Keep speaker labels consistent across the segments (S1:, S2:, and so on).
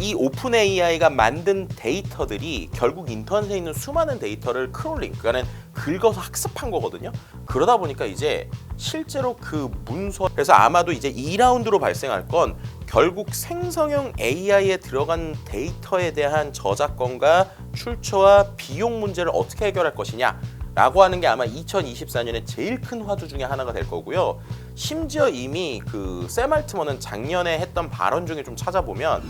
S1: 이 오픈 AI가 만든 데이터들이 결국 인터넷에 있는 수많은 데이터를 크롤링, 그러니까는 긁어서 학습한 거거든요. 그러다 보니까 이제 실제로 그 문서, 그래서 아마도 이제 2라운드로 발생할 건 결국 생성형 AI에 들어간 데이터에 대한 저작권과 출처와 비용 문제를 어떻게 해결할 것이냐 라고 하는 게 아마 2024년에 제일 큰 화두 중에 하나가 될 거고요. 심지어 이미 그 샘 알트먼은 작년에 했던 발언 중에 좀 찾아보면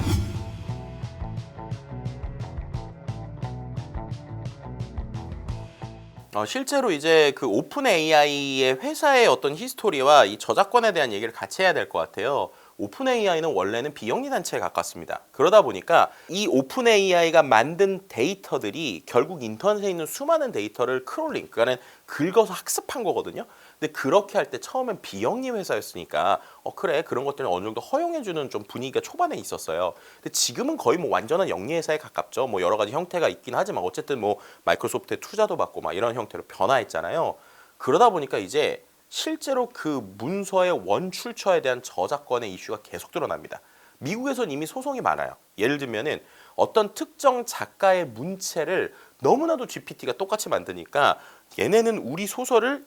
S1: 실제로 이제 그 오픈 AI의 회사의 어떤 히스토리와 이 저작권에 대한 얘기를 같이 해야 될 것 같아요. 오픈 AI는 원래는 비영리 단체에 가깝습니다. 그러다 보니까 이 오픈 AI가 만든 데이터들이 결국 인터넷에 있는 수많은 데이터를 크롤링, 그러니까 긁어서 학습한 거거든요. 근데 그렇게 할 때 처음엔 비영리 회사였으니까 그래, 그런 것들은 어느 정도 허용해주는 좀 분위기가 초반에 있었어요. 근데 지금은 거의 뭐 완전한 영리 회사에 가깝죠. 뭐 여러 가지 형태가 있긴 하지만 어쨌든 뭐 마이크로소프트에 투자도 받고 막 이런 형태로 변화했잖아요. 그러다 보니까 이제 실제로 그 문서의 원출처에 대한 저작권의 이슈가 계속 드러납니다. 미국에선 이미 소송이 많아요. 예를 들면은 어떤 특정 작가의 문체를 너무나도 GPT가 똑같이 만드니까 얘네는 우리 소설을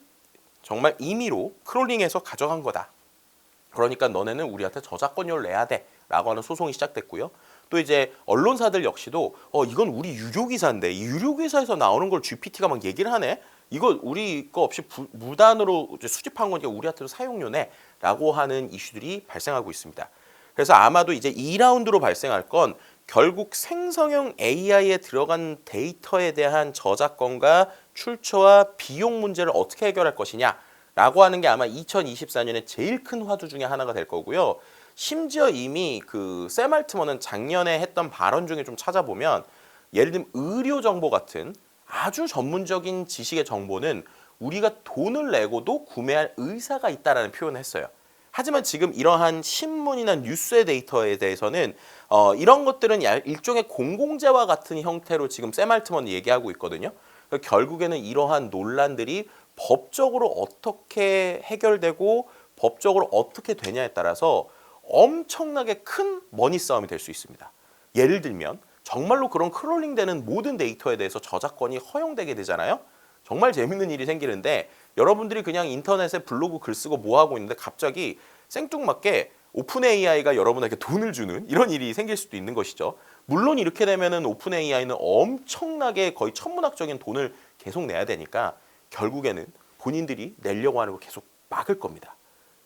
S1: 정말 임의로 크롤링해서 가져간 거다. 그러니까 너네는 우리한테 저작권료를 내야 돼 라고 하는 소송이 시작됐고요. 또 이제 언론사들 역시도 이건 우리 유료 기사인데 이 유료 기사에서 나오는 걸 GPT가 막 얘기를 하네. 이거 우리 거 없이 무단으로 수집한 거니까 우리한테도 사용료네 라고 하는 이슈들이 발생하고 있습니다. 그래서 아마도 이제 2라운드로 발생할 건 결국 생성형 AI에 들어간 데이터에 대한 저작권과 출처와 비용 문제를 어떻게 해결할 것이냐 라고 하는 게 아마 2024년에 제일 큰 화두 중에 하나가 될 거고요. 심지어 이미 그 샘 알트먼은 작년에 했던 발언 중에 좀 찾아보면 예를 들면 의료 정보 같은 아주 전문적인 지식의 정보는 우리가 돈을 내고도 구매할 의사가 있다라는 표현을 했어요. 하지만 지금 이러한 신문이나 뉴스의 데이터에 대해서는 이런 것들은 일종의 공공재와 같은 형태로 지금 샘 알트먼이 얘기하고 있거든요. 그러니까 결국에는 이러한 논란들이 법적으로 어떻게 해결되고 법적으로 어떻게 되냐에 따라서 엄청나게 큰 머니 싸움이 될 수 있습니다. 예를 들면 정말로 그런 크롤링되는 모든 데이터에 대해서 저작권이 허용되게 되잖아요. 정말 재밌는 일이 생기는데 여러분들이 그냥 인터넷에 블로그 글 쓰고 뭐 하고 있는데 갑자기 생뚱맞게 오픈 AI가 여러분에게 돈을 주는 이런 일이 생길 수도 있는 것이죠. 물론 이렇게 되면은 오픈 AI는 엄청나게 거의 천문학적인 돈을 계속 내야 되니까 결국에는 본인들이 내려고 하는 걸 계속 막을 겁니다.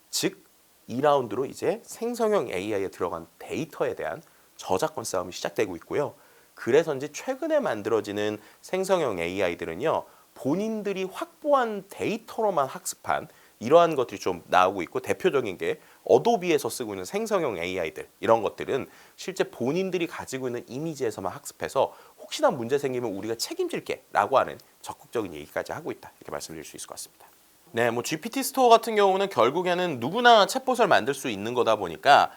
S1: 즉 2라운드로 이제 생성형 AI에 들어간 데이터에 대한 저작권 싸움이 시작되고 있고요. 그래서인지 최근에 만들어지는 생성형 AI들은요. 본인들이 확보한 데이터로만 학습한 이러한 것들이 좀 나오고 있고 대표적인 게 어도비에서 쓰고 있는 생성형 AI들 이런 것들은 실제 본인들이 가지고 있는 이미지에서만 학습해서 혹시나 문제 생기면 우리가 책임질게 라고 하는 적극적인 얘기까지 하고 있다. 이렇게 말씀드릴 수 있을 것 같습니다. 네, 뭐 GPT 스토어 같은 경우는 결국에는 누구나 챗봇을 만들 수 있는 거다 보니까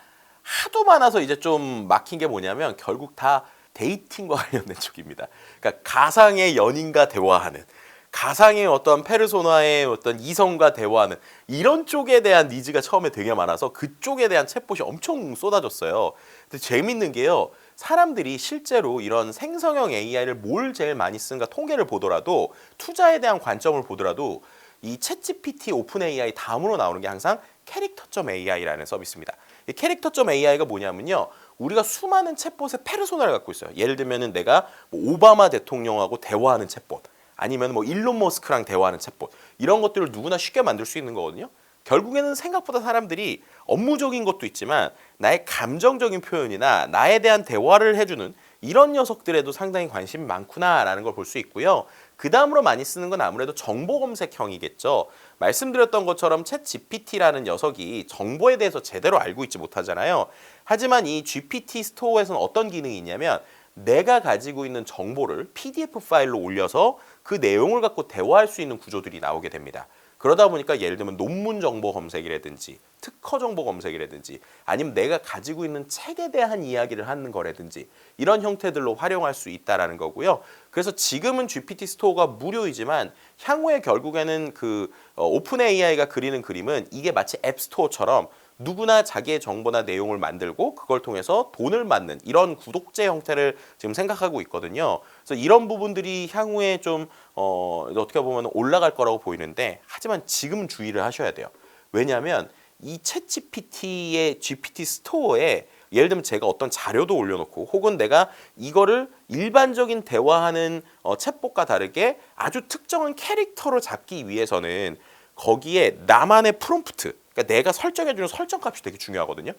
S1: 하도 많아서 이제 좀 막힌 게 뭐냐면 결국 다 데이팅과 관련된 쪽입니다. 그러니까 가상의 연인과 대화하는, 가상의 어떤 페르소나의 어떤 이성과 대화하는 이런 쪽에 대한 니즈가 처음에 되게 많아서 그쪽에 대한 챗봇이 엄청 쏟아졌어요. 근데 재밌는 게요. 사람들이 실제로 이런 생성형 AI를 뭘 제일 많이 쓰는가 통계를 보더라도 투자에 대한 관점을 보더라도 이 챗GPT 오픈 AI 다음으로 나오는 게 항상 캐릭터.ai라는 서비스입니다. 이 캐릭터.ai가 뭐냐면요. 우리가 수많은 챗봇의 페르소나를 갖고 있어요. 예를 들면은 내가 뭐 오바마 대통령하고 대화하는 챗봇, 아니면 뭐 일론 머스크랑 대화하는 챗봇, 이런 것들을 누구나 쉽게 만들 수 있는 거거든요. 결국에는 생각보다 사람들이 업무적인 것도 있지만 나의 감정적인 표현이나 나에 대한 대화를 해주는 이런 녀석들에도 상당히 관심이 많구나라는 걸 볼 수 있고요. 그 다음으로 많이 쓰는 건 아무래도 정보 검색형이겠죠. 말씀드렸던 것처럼 챗 GPT라는 녀석이 정보에 대해서 제대로 알고 있지 못하잖아요. 하지만 이 GPT 스토어에서는 어떤 기능이 있냐면 내가 가지고 있는 정보를 PDF 파일로 올려서 그 내용을 갖고 대화할 수 있는 구조들이 나오게 됩니다. 그러다 보니까 예를 들면 논문 정보 검색이라든지 특허 정보 검색이라든지 아니면 내가 가지고 있는 책에 대한 이야기를 하는 거라든지 이런 형태들로 활용할 수 있다라는 거고요. 그래서 지금은 GPT 스토어가 무료이지만 향후에 결국에는 그 오픈 AI가 그리는 그림은 이게 마치 앱 스토어처럼 누구나 자기의 정보나 내용을 만들고 그걸 통해서 돈을 받는 이런 구독제 형태를 지금 생각하고 있거든요. 그래서 이런 부분들이 향후에 좀 어떻게 보면 올라갈 거라고 보이는데, 하지만 지금 주의를 하셔야 돼요. 왜냐하면 이 챗GPT의 GPT 스토어에 예를 들면 제가 어떤 자료도 올려놓고 혹은 내가 이거를 일반적인 대화하는 챗봇과 다르게 아주 특정한 캐릭터를 잡기 위해서는 거기에 나만의 프롬프트, 그러니까 내가 설정해주는 설정값이 되게 중요하거든요.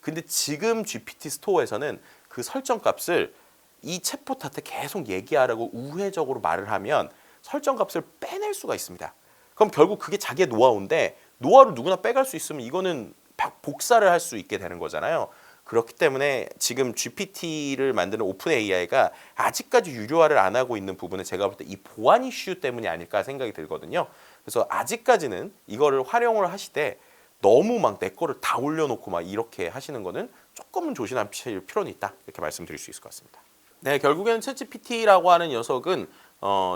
S1: 근데 지금 GPT 스토어에서는 그 설정값을 이 챗봇한테 계속 얘기하라고 우회적으로 말을 하면 설정값을 빼낼 수가 있습니다. 그럼 결국 그게 자기의 노하우인데, 노하우를 누구나 빼갈 수 있으면 이거는 복사를 할 수 있게 되는 거잖아요. 그렇기 때문에 지금 GPT를 만드는 오픈 AI가 아직까지 유료화를 안 하고 있는 부분은 제가 볼 때 이 보안 이슈 때문이 아닐까 생각이 들거든요. 그래서 아직까지는 이거를 활용을 하시되 너무 막 내 거를 다 올려놓고 막 이렇게 하시는 거는 조금은 조심하실 필요는 있다, 이렇게 말씀드릴 수 있을 것 같습니다. 네, 결국에는 챗GPT라고 하는 녀석은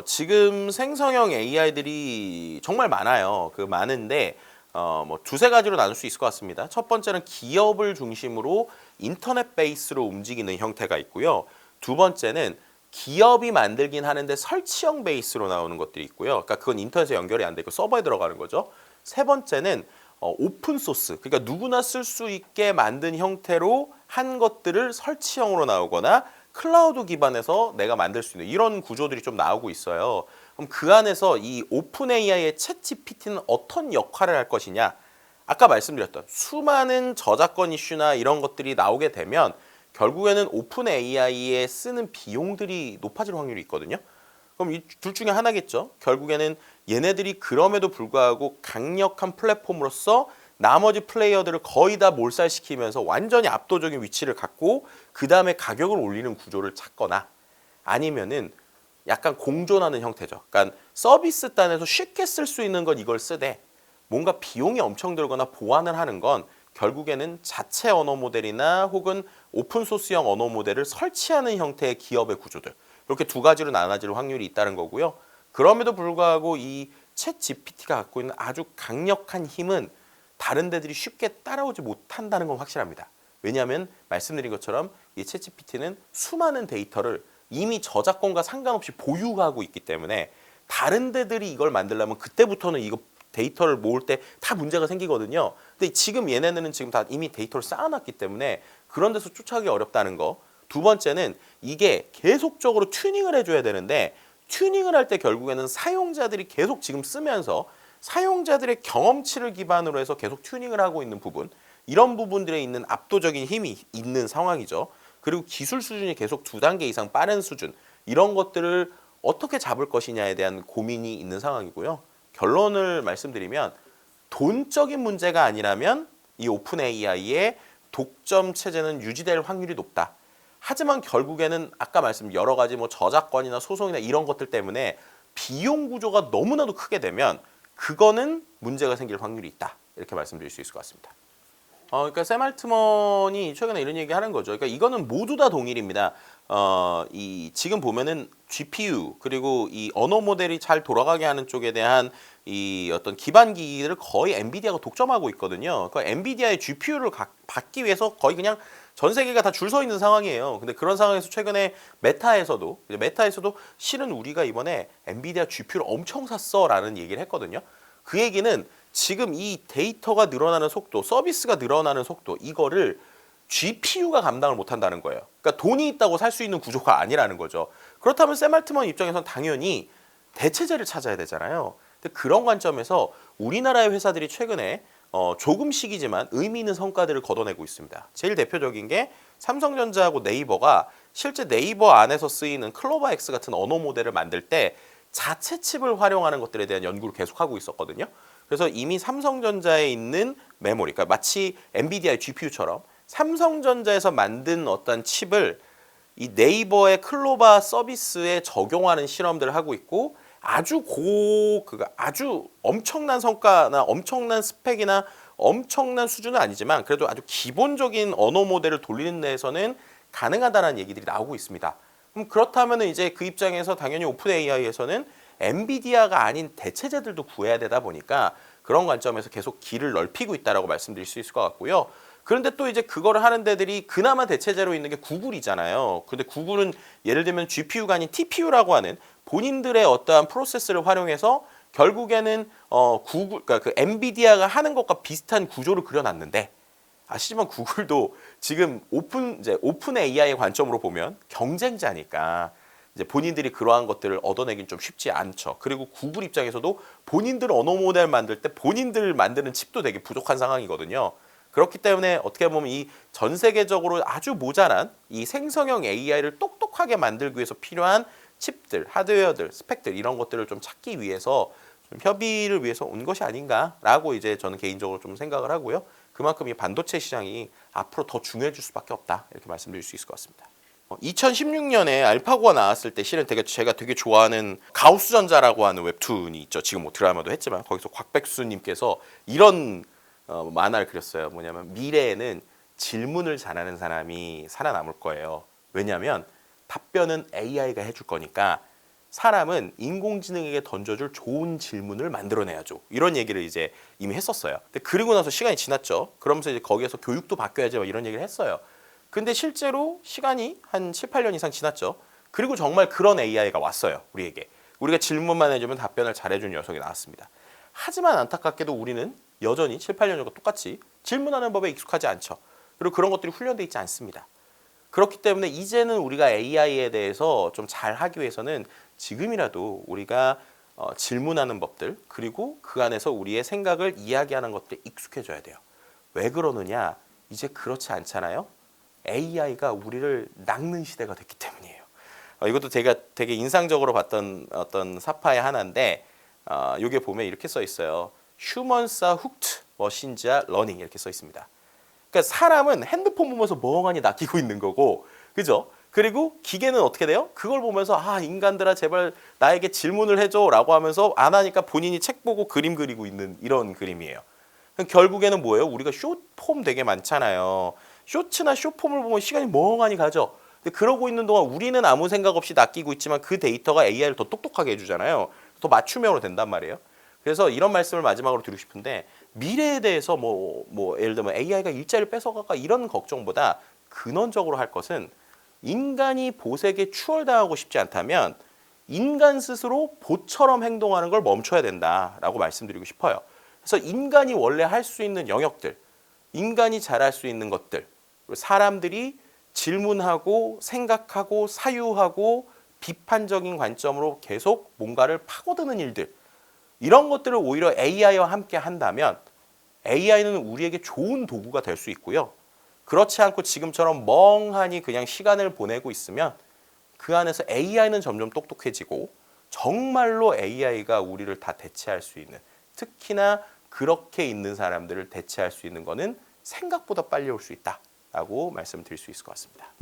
S1: 지금 생성형 AI들이 정말 많아요. 그 많은데 뭐 두세 가지로 나눌 수 있을 것 같습니다. 첫 번째는 기업을 중심으로 인터넷 베이스로 움직이는 형태가 있고요. 두 번째는 기업이 만들긴 하는데 설치형 베이스로 나오는 것들이 있고요. 그러니까 그건 인터넷에 연결이 안 되고 서버에 들어가는 거죠. 세 번째는 오픈 소스, 그러니까 누구나 쓸 수 있게 만든 형태로 한 것들을 설치형으로 나오거나 클라우드 기반에서 내가 만들 수 있는 이런 구조들이 좀 나오고 있어요. 그럼 그 안에서 이 오픈 AI의 챗GPT는 어떤 역할을 할 것이냐? 아까 말씀드렸던 수많은 저작권 이슈나 이런 것들이 나오게 되면 결국에는 오픈 AI에 쓰는 비용들이 높아질 확률이 있거든요. 그럼 이 둘 중에 하나겠죠. 결국에는 얘네들이 그럼에도 불구하고 강력한 플랫폼으로서 나머지 플레이어들을 거의 다 몰살시키면서 완전히 압도적인 위치를 갖고 그 다음에 가격을 올리는 구조를 찾거나, 아니면은 약간 공존하는 형태죠. 그러니까 서비스 단에서 쉽게 쓸 수 있는 건 이걸 쓰되 뭔가 비용이 엄청 들거나 보완을 하는 건 결국에는 자체 언어 모델이나 혹은 오픈소스형 언어 모델을 설치하는 형태의 기업의 구조들, 이렇게 두 가지로 나눠질 확률이 있다는 거고요. 그럼에도 불구하고 이 챗 GPT가 갖고 있는 아주 강력한 힘은 다른 데들이 쉽게 따라오지 못한다는 건 확실합니다. 왜냐하면 말씀드린 것처럼 이 챗 GPT는 수많은 데이터를 이미 저작권과 상관없이 보유하고 있기 때문에 다른 데들이 이걸 만들려면 그때부터는 이거 데이터를 모을 때 다 문제가 생기거든요. 근데 지금 얘네들은 지금 다 이미 데이터를 쌓아놨기 때문에 그런 데서 쫓아가기 어렵다는 거. 두 번째는 이게 계속적으로 튜닝을 해줘야 되는데, 튜닝을 할 때 결국에는 사용자들이 계속 지금 쓰면서 사용자들의 경험치를 기반으로 해서 계속 튜닝을 하고 있는 부분, 이런 부분들에 있는 압도적인 힘이 있는 상황이죠. 그리고 기술 수준이 계속 두 단계 이상 빠른 수준, 이런 것들을 어떻게 잡을 것이냐에 대한 고민이 있는 상황이고요. 결론을 말씀드리면 돈적인 문제가 아니라면 이 오픈 AI의 독점 체제는 유지될 확률이 높다. 하지만 결국에는 아까 말씀 여러 가지 뭐 저작권이나 소송이나 이런 것들 때문에 비용 구조가 너무나도 크게 되면 그거는 문제가 생길 확률이 있다, 이렇게 말씀드릴 수 있을 것 같습니다. 그러니까 샘 알트먼이 최근에 이런 얘기 하는 거죠. 그러니까 이거는 모두 다 동일입니다. 이 지금 보면은 GPU 그리고 이 언어 모델이 잘 돌아가게 하는 쪽에 대한 이 어떤 기반 기기를 거의 엔비디아가 독점하고 있거든요. 그 엔비디아의 GPU를 받기 위해서 거의 그냥 전 세계가 다 줄 서 있는 상황이에요. 근데 그런 상황에서 최근에 메타에서도 실은 우리가 이번에 엔비디아 GPU를 엄청 샀어라는 얘기를 했거든요. 그 얘기는 지금 이 데이터가 늘어나는 속도, 서비스가 늘어나는 속도, 이거를 GPU가 감당을 못한다는 거예요. 그러니까 돈이 있다고 살 수 있는 구조가 아니라는 거죠. 그렇다면 샘 알트먼 입장에서는 당연히 대체제를 찾아야 되잖아요. 근데 그런 관점에서 우리나라의 회사들이 최근에 조금씩이지만 의미 있는 성과들을 거둬내고 있습니다. 제일 대표적인 게 삼성전자하고 네이버가 실제 네이버 안에서 쓰이는 클로바 X 같은 언어 모델을 만들 때 자체 칩을 활용하는 것들에 대한 연구를 계속하고 있었거든요. 그래서 이미 삼성전자에 있는 메모리, 그러니까 마치 엔비디아의 GPU처럼 삼성전자에서 만든 어떤 칩을 이 네이버의 클로바 서비스에 적용하는 실험들을 하고 있고, 아주 엄청난 성과나 엄청난 스펙이나 엄청난 수준은 아니지만 그래도 아주 기본적인 언어 모델을 돌리는 데에서는 가능하다는 얘기들이 나오고 있습니다. 그럼 그렇다면 이제 그 입장에서 당연히 오픈 AI에서는 엔비디아가 아닌 대체제들도 구해야 되다 보니까 그런 관점에서 계속 길을 넓히고 있다라고 말씀드릴 수 있을 것 같고요. 그런데 또 이제 그거를 하는 데들이 그나마 대체제로 있는 게 구글이잖아요. 근데 구글은 예를 들면 GPU가 아닌 TPU라고 하는 본인들의 어떠한 프로세스를 활용해서 결국에는 구글, 그러니까 그 엔비디아가 하는 것과 비슷한 구조를 그려놨는데, 아시지만 구글도 지금 오픈 AI의 관점으로 보면 경쟁자니까 이제 본인들이 그러한 것들을 얻어내긴 좀 쉽지 않죠. 그리고 구글 입장에서도 본인들 언어 모델 만들 때 본인들 만드는 칩도 되게 부족한 상황이거든요. 그렇기 때문에 어떻게 보면 이 전 세계적으로 아주 모자란 이 생성형 AI를 똑똑하게 만들기 위해서 필요한 칩들, 하드웨어들, 스펙들 이런 것들을 좀 찾기 위해서 좀 협의를 위해서 온 것이 아닌가라고 이제 저는 개인적으로 좀 생각을 하고요. 그만큼 이 반도체 시장이 앞으로 더 중요해질 수밖에 없다 이렇게 말씀드릴 수 있을 것 같습니다. 2016년에 알파고가 나왔을 때 실은 제가 되게 좋아하는 가우스전자라고 하는 웹툰이 있죠. 지금 뭐 드라마도 했지만 거기서 곽백수님께서 이런 만화를 그렸어요. 뭐냐면 미래에는 질문을 잘하는 사람이 살아남을 거예요. 왜냐하면 답변은 AI가 해줄 거니까 사람은 인공지능에게 던져줄 좋은 질문을 만들어내야죠. 이런 얘기를 이제 이미 했었어요. 근데 그리고 나서 시간이 지났죠. 그러면서 이제 거기에서 교육도 바뀌어야지 이런 얘기를 했어요. 근데 실제로 시간이 한 7, 8년 이상 지났죠. 그리고 정말 그런 AI가 왔어요. 우리에게. 우리가 질문만 해주면 답변을 잘해주는 녀석이 나왔습니다. 하지만 안타깝게도 우리는 여전히 7, 8년 전과 똑같이 질문하는 법에 익숙하지 않죠. 그리고 그런 것들이 훈련되어 있지 않습니다. 그렇기 때문에 이제는 우리가 AI에 대해서 좀 잘하기 위해서는 지금이라도 우리가 질문하는 법들 그리고 그 안에서 우리의 생각을 이야기하는 것들에 익숙해져야 돼요. 왜 그러느냐? 이제 그렇지 않잖아요. AI가 우리를 낚는 시대가 됐기 때문이에요. 이것도 제가 되게 인상적으로 봤던 어떤 사파의 하나인데 여기에 보면 이렇게 써 있어요. Humans are hooked, machines are learning 이렇게 써 있습니다. 그러니까 사람은 핸드폰 보면서 멍하니 낚이고 있는 거고, 그죠? 그리고 기계는 어떻게 돼요? 그걸 보면서 인간들아 제발 나에게 질문을 해줘라고 하면서 안 하니까 본인이 책 보고 그림 그리고 있는 이런 그림이에요. 결국에는 뭐예요? 우리가 숏폼 되게 많잖아요. 쇼츠나 숏폼을 보면 시간이 멍하니 가죠. 근데 그러고 있는 동안 우리는 아무 생각 없이 낚이고 있지만 그 데이터가 AI를 더 똑똑하게 해주잖아요. 더 맞춤형으로 된단 말이에요. 그래서 이런 말씀을 마지막으로 드리고 싶은데 미래에 대해서 예를 들면 AI가 일자리를 뺏어갈까 이런 걱정보다 근원적으로 할 것은 인간이 보색에 추월당하고 싶지 않다면 인간 스스로 보처럼 행동하는 걸 멈춰야 된다라고 말씀드리고 싶어요. 그래서 인간이 원래 할 수 있는 영역들, 인간이 잘할 수 있는 것들, 사람들이 질문하고 생각하고 사유하고 비판적인 관점으로 계속 뭔가를 파고드는 일들, 이런 것들을 오히려 AI와 함께 한다면 AI는 우리에게 좋은 도구가 될 수 있고요. 그렇지 않고 지금처럼 멍하니 그냥 시간을 보내고 있으면 그 안에서 AI는 점점 똑똑해지고 정말로 AI가 우리를 다 대체할 수 있는, 특히나 그렇게 있는 사람들을 대체할 수 있는 거는 생각보다 빨리 올 수 있다라고 말씀드릴 수 있을 것 같습니다.